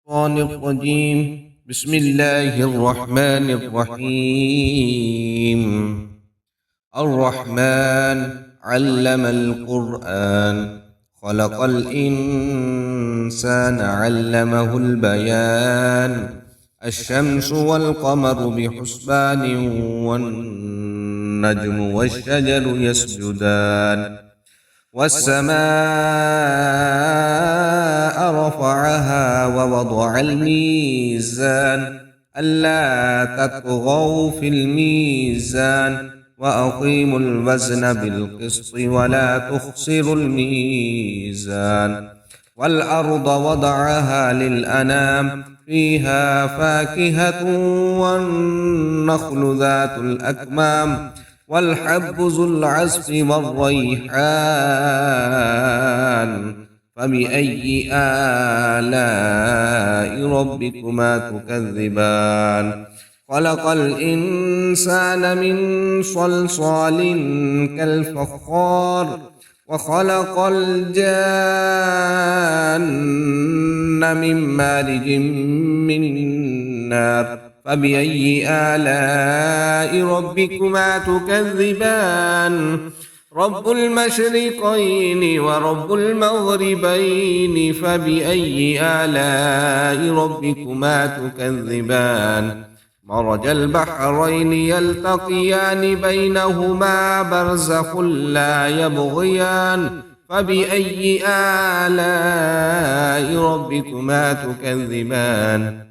الشيطان الرجيم. بسم الله الرحمن الرحيم. الرحمن علم القرآن، خلق الإنسان علمه البيان. الشمس والقمر بحسبان، والنجم والشجر يسجدان. والسماء رفعها ووضع الميزان، ألا تطغوا في الميزان، وأقيموا الوزن بالقسط ولا تخسروا الميزان. والأرض وضعها للأنام، فيها فاكهة والنخل ذات الأكمام، والحب ذو العصف والريحان. فبأي آلاء ربكما تكذبان؟ خلق الإنسان من صلصال كالفخار، وخلق الجان من مارج من نار. فبأي آلاء ربكما تكذبان؟ رب المشرقين ورب المغربين، فبأي آلاء ربكما تكذبان؟ مرج البحرين يلتقيان، بينهما برزخ لا يبغيان. فبأي آلاء ربكما تكذبان؟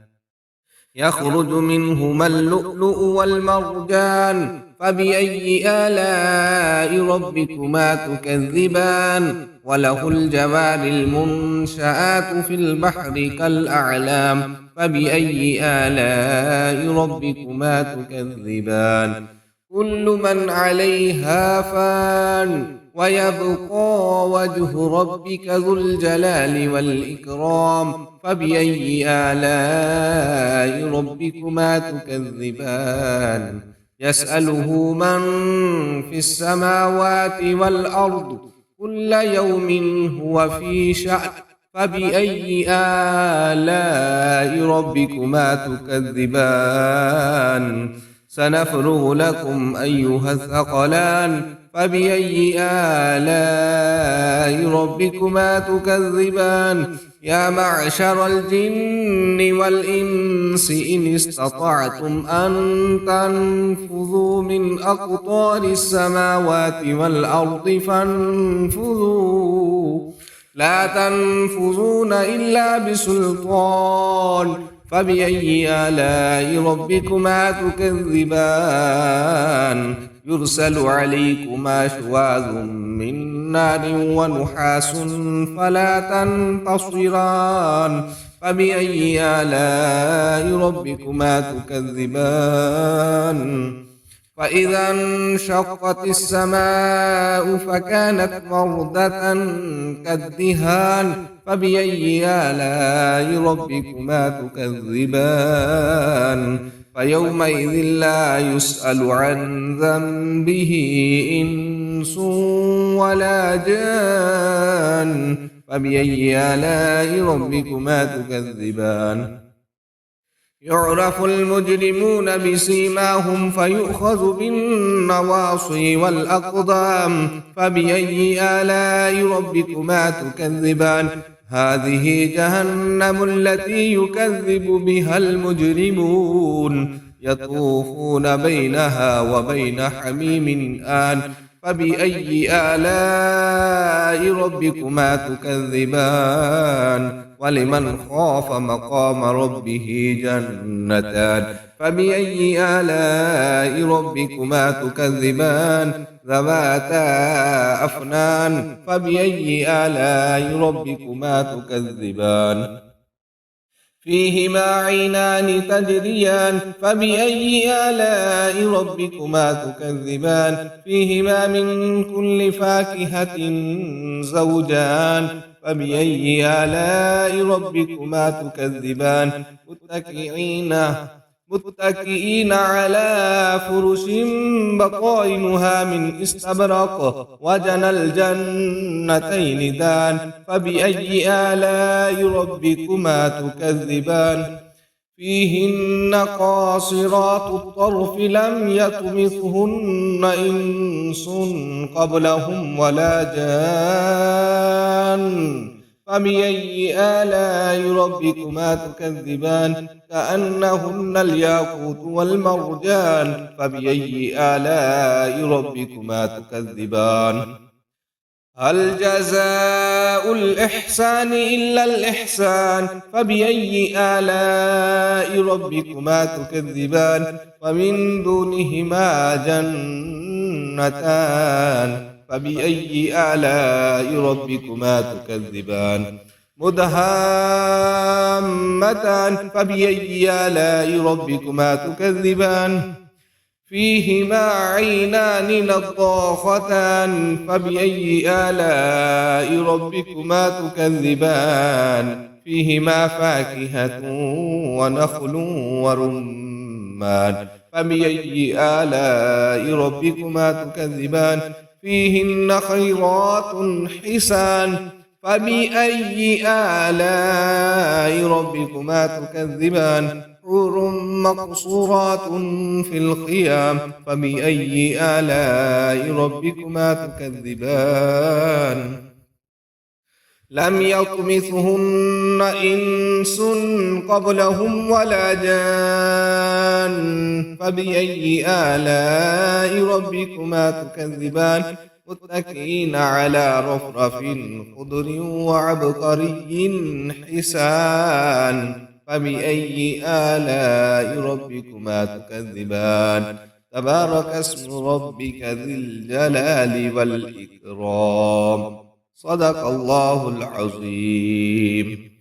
يخرج منهما اللؤلؤ والمرجان. فبأي آلاء ربكما تكذبان؟ وله الجوار المنشآت في البحر كالأعلام. فبأي آلاء ربكما تكذبان؟ كل من عليها فان، ويبقى وجه ربك ذو الجلال والإكرام. فبأي آلاء ربكما تكذبان؟ يسأله من في السماوات والأرض، كل يوم هو في شأن. فبأي آلاء ربكما تكذبان؟ سنفرغ لكم أيها الثقلان. فبأي آلاء ربكما تكذبان؟ يا معشر الجن والإنس، إن استطعتم أن تنفذوا من أقطار السماوات والأرض فانفذوا، لا تنفذون إلا بسلطان. فبأي آلاء ربكما تكذبان؟ يرسل عليكما شواظ من نار ونحاس فلا تنتصران. فبأي آلاء ربكما تكذبان؟ فإذا انشقت السماء فكانت وردة كالدهان. فبأي آلاء ربكما تكذبان؟ فيومئذ لا يسأل عن ذنبه إنس ولا جان. فبأي آلاء ربكما تكذبان؟ يعرف المجرمون بسيماهم، فيؤخذ بالنواصي والأقدام. فبأي آلاء ربكما تكذبان؟ هذه جهنم التي يكذب بها المجرمون، يطوفون بينها وبين حميم آن. فبأي آلاء ربكما تكذبان؟ ولمن خاف مقام ربه جنتان. فبأي آلاء ربكما تكذبان؟ ذواتا أفنان. فبأي آلاء ربكما تكذبان؟ فيهما عينان تجريان. فبأي آلاء ربكما تكذبان؟ فيهما من كل فاكهة زوجان. فبأي آلاء ربكما تكذبان؟ متكئين متكئين على فرش بطائنها من استبرق وجنى الجنتين دان فبأي آلاء ربكما تكذبان فيهن قاصرات الطرف لم يطمثهن إنس قبلهم ولا جان فبأي آلاء ربكما تكذبان كأنهن الياقوت والمرجان فبأي آلاء ربكما تكذبان هل جزاء الإحسان إلا الإحسان فبأي آلاء ربكما تكذبان ومن دونهما جنتان فبأي آلاء ربكما تكذبان مدهامتان فبأي آلاء ربكما تكذبان فيهما عينان نضاختان فبأي آلاء ربكما تكذبان فيهما فاكهة ونخل ورمان فبأي آلاء ربكما تكذبان فيهن خيرات حسان فبأي آلاء ربكما تكذبان حور مقصورات في الخيام فبأي آلاء ربكما تكذبان لم يطمثهن إنس قبلهم ولا جان فبأي آلاء ربكما تكذبان متكئين على رفرف خضر وعبقري حسان فبأي آلاء ربكما تكذبان تبارك اسم ربك ذي الجلال والإكرام صدق الله العظيم.